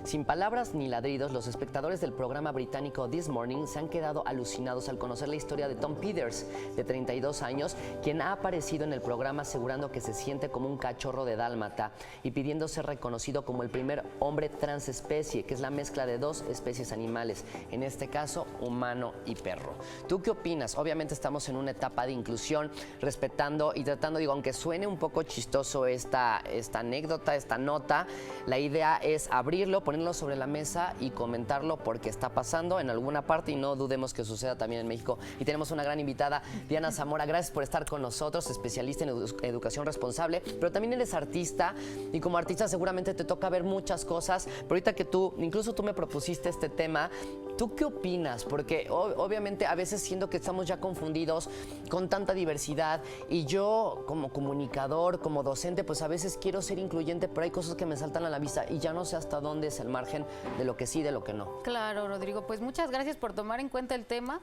Sin palabras ni ladridos, los espectadores del programa británico This Morning se han quedado alucinados al conocer la historia de Tom Peters, de 32 años, quien ha aparecido en el programa asegurando que se siente como un cachorro de dálmata y pidiendo ser reconocido como el primer hombre transespecie, que es la mezcla de dos especies animales, en este caso humano y perro. ¿Tú qué opinas? Obviamente estamos en una etapa de inclusión, respetando y tratando, digo, aunque suene un poco chistoso esta anécdota, esta nota, la idea es abrirlo, ponerlo sobre la mesa y comentarlo porque está pasando en alguna parte y no dudemos que suceda también en México. Y tenemos una gran invitada, Diana Zamora, gracias por estar con nosotros, especialista en educación responsable, pero también eres artista y como artista seguramente te toca ver muchas cosas, pero ahorita que incluso tú me propusiste este tema, ¿tú qué opinas? Porque obviamente a veces siento que estamos ya confundidos con tanta diversidad y yo como comunicador, como docente, pues a veces quiero ser incluyente, pero hay cosas que me saltan a la vista y ya no sé hasta dónde es el margen de lo que sí, de lo que no. Claro, Rodrigo, pues muchas gracias por tomar en cuenta el tema.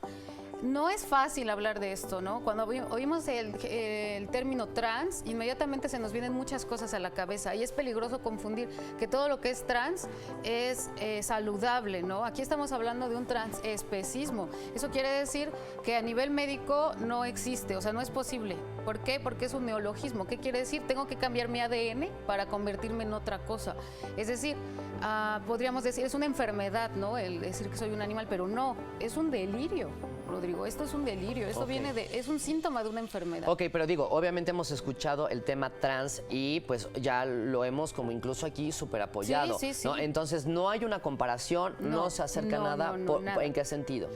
No es fácil hablar de esto, ¿no? Cuando oímos el término trans, inmediatamente se nos vienen muchas cosas a la cabeza y es peligroso confundir que todo lo que es trans es saludable, ¿no? Aquí estamos hablando de un transespecismo. Eso quiere decir que a nivel médico no existe, o sea, no es posible. ¿Por qué? Porque es un neologismo. ¿Qué quiere decir? Tengo que cambiar mi ADN para convertirme en otra cosa. Es decir, podríamos decir, es una enfermedad, ¿no? El decir que soy un animal, pero no, es un delirio. Rodrigo, esto es un delirio, esto viene es un síntoma de una enfermedad. Ok, pero digo, obviamente hemos escuchado el tema trans y pues ya lo hemos como incluso aquí súper apoyado, sí, ¿no? Entonces no hay una comparación, no se acerca nada, nada. ¿En qué sentido?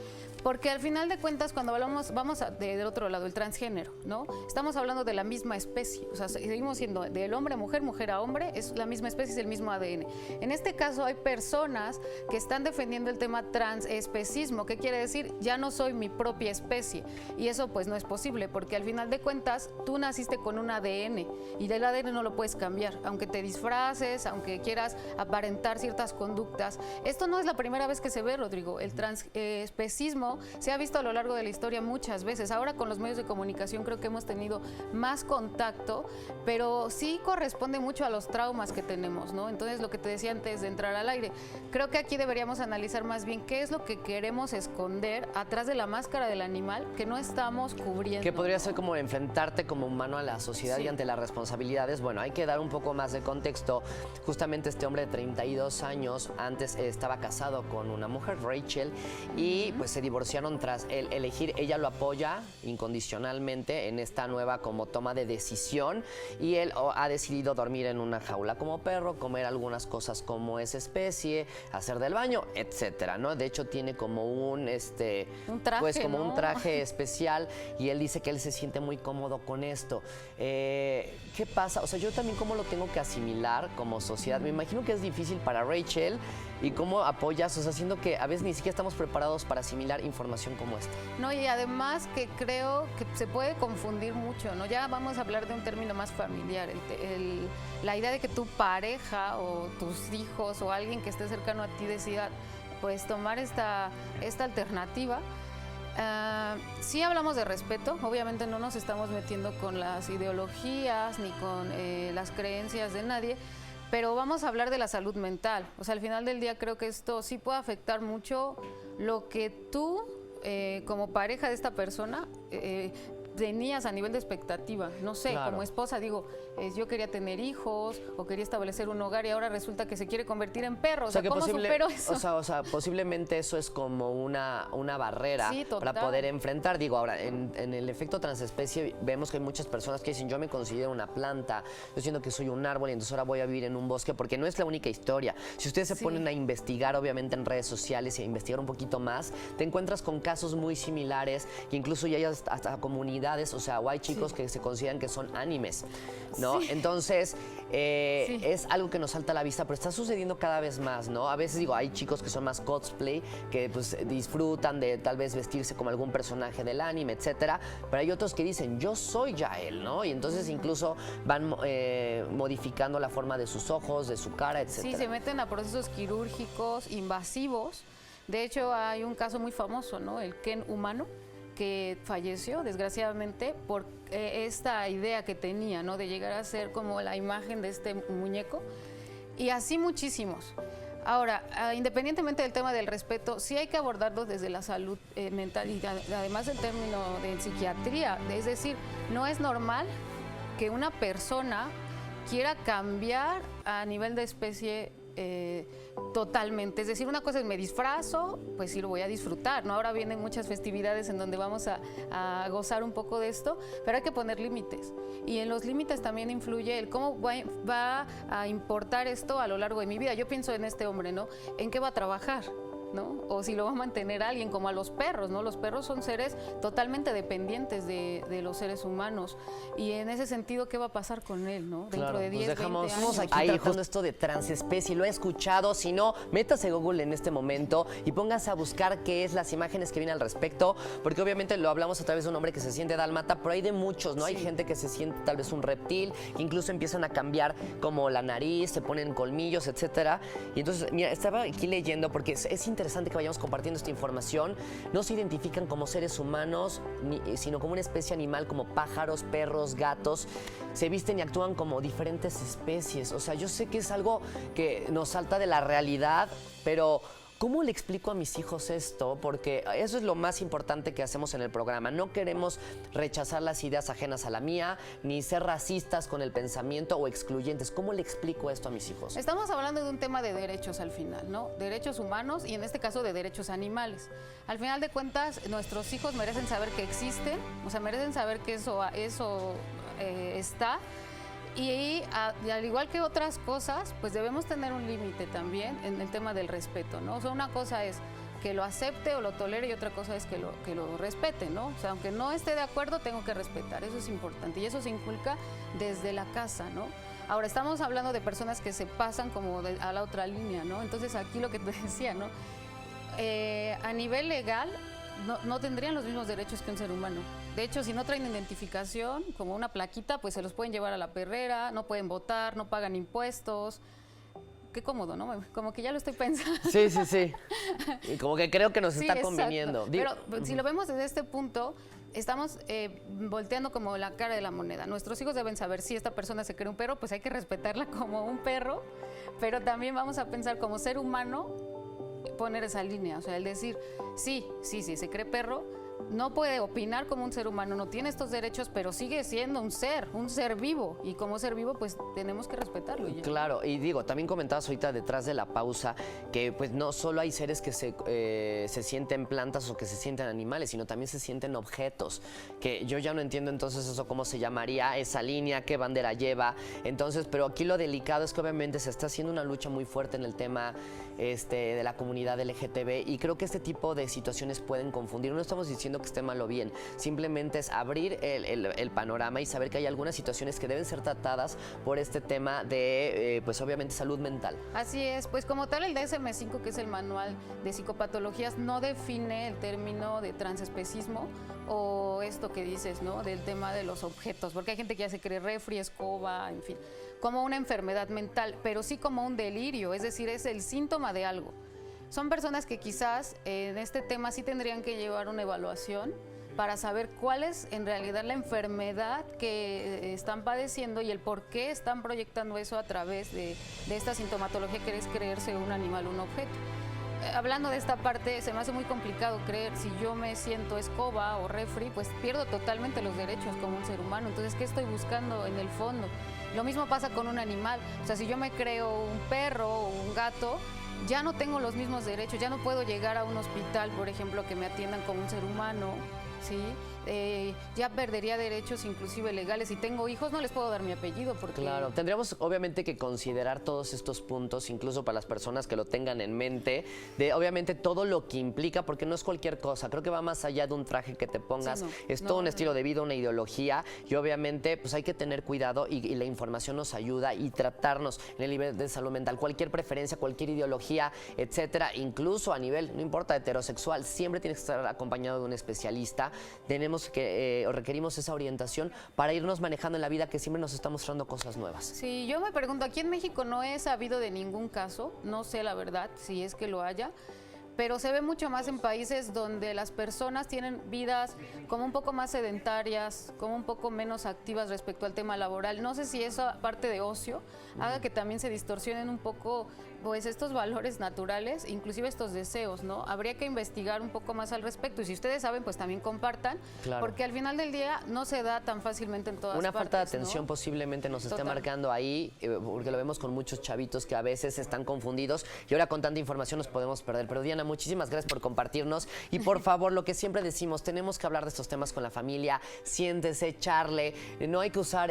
Porque al final de cuentas, cuando hablamos, del otro lado, el transgénero, ¿no? Estamos hablando de la misma especie, o sea, seguimos siendo del hombre a mujer, mujer a hombre, es la misma especie, es el mismo ADN. En este caso hay personas que están defendiendo el tema transespecismo, ¿qué quiere decir? Ya no soy mi propia especie, y eso pues no es posible, porque al final de cuentas, tú naciste con un ADN, y del ADN no lo puedes cambiar, aunque te disfraces, aunque quieras aparentar ciertas conductas. Esto no es la primera vez que se ve, Rodrigo, el transespecismo se ha visto a lo largo de la historia muchas veces. Ahora con los medios de comunicación creo que hemos tenido más contacto, pero sí corresponde mucho a los traumas que tenemos, ¿no? Entonces, lo que te decía antes de entrar al aire, creo que aquí deberíamos analizar más bien qué es lo que queremos esconder atrás de la máscara del animal que no estamos cubriendo. Que podría ser como enfrentarte como humano a la sociedad y ante las responsabilidades. Bueno, hay que dar un poco más de contexto. Justamente este hombre de 32 años, antes estaba casado con una mujer, Rachel, y pues se divorciaron tras él elegir. Ella lo apoya incondicionalmente en esta nueva como toma de decisión y él ha decidido dormir en una jaula como perro, comer algunas cosas como esa especie, hacer del baño, etcétera, ¿no? De hecho tiene como un traje, pues como ¿no? un traje especial y él dice que él se siente muy cómodo con esto. ¿Qué pasa? O sea, yo también cómo lo tengo que asimilar como sociedad. Me imagino que es difícil para Rachel y cómo apoyas, o sea, siendo que a veces ni siquiera estamos preparados para asimilar información como esta. No, y además que creo que se puede confundir mucho, ¿no? Ya vamos a hablar de un término más familiar, la idea de que tu pareja o tus hijos o alguien que esté cercano a ti decida pues tomar esta alternativa. Sí hablamos de respeto, obviamente no nos estamos metiendo con las ideologías ni con las creencias de nadie, pero vamos a hablar de la salud mental. O sea, al final del día creo que esto sí puede afectar mucho lo que tú, como pareja de esta persona, tenías a nivel de expectativa. No sé, claro, como esposa, digo, yo quería tener hijos o quería establecer un hogar y ahora resulta que se quiere convertir en perro. O sea, ¿cómo supero eso? O sea, posiblemente eso es como una barrera para total. poder enfrentar. Digo, ahora, en el efecto transespecie vemos que hay muchas personas que dicen, yo me considero una planta, yo siento que soy un árbol y entonces ahora voy a vivir en un bosque, porque no es la única historia. Si ustedes se ponen a investigar, obviamente, en redes sociales y a investigar un poquito más, te encuentras con casos muy similares, que incluso ya hay hasta comunidades, o sea, o hay chicos que se consideran que son animes, ¿no? Entonces, es algo que nos salta a la vista, pero está sucediendo cada vez más, ¿no? A veces, digo, hay chicos que son más cosplay, que pues disfrutan de tal vez vestirse como algún personaje del anime, etcétera, pero hay otros que dicen, yo soy ya él, ¿no? Y entonces incluso van modificando la forma de sus ojos, de su cara, etcétera. Sí, se meten a procesos quirúrgicos invasivos. De hecho, hay un caso muy famoso, ¿no? El Ken humano, que falleció desgraciadamente por esta idea que tenía, ¿no? De llegar a ser como la imagen de este muñeco, y así muchísimos. Ahora, independientemente del tema del respeto, sí hay que abordarlo desde la salud mental y además el término de psiquiatría. Es decir, no es normal que una persona quiera cambiar a nivel de especie totalmente. Es decir, una cosa es me disfrazo, pues sí lo voy a disfrutar, ¿no? Ahora vienen muchas festividades en donde vamos a gozar un poco de esto, pero hay que poner límites. Y en los límites también influye el cómo va a importar esto a lo largo de mi vida. Yo pienso en este hombre, ¿no? ¿En qué va a trabajar? ¿No? O si lo va a mantener alguien, como a los perros, ¿no? Los perros son seres totalmente dependientes de los seres humanos. Y en ese sentido, ¿qué va a pasar con él, ¿no? Dentro de 10, 20 años. Estamos aquí tratando esto de transespecie, lo he escuchado. Si no, métase a Google en este momento y póngase a buscar qué es las imágenes que vienen al respecto, porque obviamente lo hablamos a través de un hombre que se siente dálmata, pero hay de muchos, ¿no? Sí. Hay gente que se siente tal vez un reptil, que incluso empiezan a cambiar como la nariz, se ponen colmillos, etcétera. Y entonces, mira, estaba aquí leyendo porque es interesante que vayamos compartiendo esta información. No se identifican como seres humanos, sino como una especie animal, como pájaros, perros, gatos. Se visten y actúan como diferentes especies. O sea, yo sé que es algo que nos salta de la realidad, pero ¿cómo le explico a mis hijos esto? Porque eso es lo más importante que hacemos en el programa. No queremos rechazar las ideas ajenas a la mía, ni ser racistas con el pensamiento o excluyentes. ¿Cómo le explico esto a mis hijos? Estamos hablando de un tema de derechos al final, ¿no? Derechos humanos y en este caso de derechos animales. Al final de cuentas, nuestros hijos merecen saber que existen, o sea, merecen saber que eso está. Y al igual que otras cosas, pues debemos tener un límite también en el tema del respeto, ¿no? O sea, una cosa es que lo acepte o lo tolere y otra cosa es que lo respete, ¿no? O sea, aunque no esté de acuerdo, tengo que respetar, eso es importante y eso se inculca desde la casa, ¿no? Ahora, estamos hablando de personas que se pasan como a la otra línea, ¿no? Entonces, aquí lo que te decía, ¿no? A nivel legal, no tendrían los mismos derechos que un ser humano. De hecho, si no traen identificación, como una plaquita, pues se los pueden llevar a la perrera, no pueden votar, no pagan impuestos. Qué cómodo, ¿no? Como que ya lo estoy pensando. Sí, sí, sí. Y como que creo que nos está conviniendo. Pero si lo vemos desde este punto, estamos volteando como la cara de la moneda. Nuestros hijos deben saber si esta persona se cree un perro, pues hay que respetarla como un perro, pero también vamos a pensar como ser humano, poner esa línea, o sea, el decir, sí, se cree perro, no puede opinar como un ser humano, no tiene estos derechos, pero sigue siendo un ser vivo, y como ser vivo, pues tenemos que respetarlo. Claro, y digo, también comentabas ahorita detrás de la pausa que pues no solo hay seres que se sienten plantas o que se sienten animales, sino también se sienten objetos, que yo ya no entiendo entonces eso cómo se llamaría, esa línea, qué bandera lleva, entonces, pero aquí lo delicado es que obviamente se está haciendo una lucha muy fuerte en el tema de la comunidad LGTB y creo que este tipo de situaciones pueden confundir. No estamos diciendo que esté mal o bien, simplemente es abrir el panorama y saber que hay algunas situaciones que deben ser tratadas por este tema de, pues obviamente, salud mental. Así es, pues como tal el DSM-5, que es el manual de psicopatologías, no define el término de transespecismo o esto que dices, ¿no? Del tema de los objetos, porque hay gente que ya se cree refri, escoba, en fin, como una enfermedad mental, pero sí como un delirio, es decir, es el síntoma de algo. Son personas que quizás en este tema sí tendrían que llevar una evaluación para saber cuál es en realidad la enfermedad que están padeciendo y el por qué están proyectando eso a través de esta sintomatología que es creerse un animal, un objeto. Hablando de esta parte, se me hace muy complicado creer, si yo me siento escoba o refri, pues pierdo totalmente los derechos como un ser humano. Entonces, ¿qué estoy buscando en el fondo? Lo mismo pasa con un animal. O sea, si yo me creo un perro o un gato, ya no tengo los mismos derechos, ya no puedo llegar a un hospital, por ejemplo, que me atiendan como un ser humano, ¿sí? Ya perdería derechos inclusive legales. Si tengo hijos no les puedo dar mi apellido porque... Claro, tendríamos obviamente que considerar todos estos puntos, incluso para las personas que lo tengan en mente, de obviamente todo lo que implica, porque no es cualquier cosa, creo que va más allá de un traje que te pongas, sí, es todo un estilo de vida, una ideología, y obviamente pues hay que tener cuidado y la información nos ayuda y tratarnos en el nivel de salud mental, cualquier preferencia, cualquier ideología, etcétera, incluso a nivel, no importa, heterosexual, siempre tiene que estar acompañado de un especialista. Tenemos que o requerimos esa orientación para irnos manejando en la vida que siempre nos está mostrando cosas nuevas. Sí, yo me pregunto, aquí en México no he sabido de ningún caso, no sé la verdad si es que lo haya, pero se ve mucho más en países donde las personas tienen vidas como un poco más sedentarias, como un poco menos activas respecto al tema laboral. No sé si eso, aparte de ocio, haga que también se distorsionen un poco pues estos valores naturales, inclusive estos deseos, ¿no? Habría que investigar un poco más al respecto y si ustedes saben, pues también compartan, Claro. porque al final del día no se da tan fácilmente en todas Una partes, falta de atención ¿no? posiblemente nos esté Total. marcando ahí, porque lo vemos con muchos chavitos que a veces están confundidos y ahora con tanta información nos podemos perder. Pero Diana, muchísimas gracias por compartirnos y por favor, lo que siempre decimos, tenemos que hablar de estos temas con la familia, siéntese, charle, no hay que usar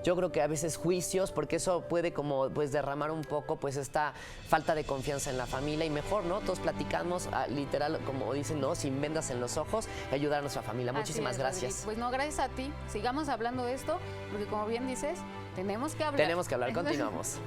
yo creo que a veces juicios, porque eso puede como pues derramar un poco pues esta falta de confianza en la familia y mejor, ¿no? Todos platicamos literal, como dicen, ¿no? Sin vendas en los ojos y ayudar a nuestra familia. Así Muchísimas es, gracias. Rodrigo. Pues no, gracias a ti. Sigamos hablando de esto, porque como bien dices, tenemos que hablar. Tenemos que hablar, continuamos.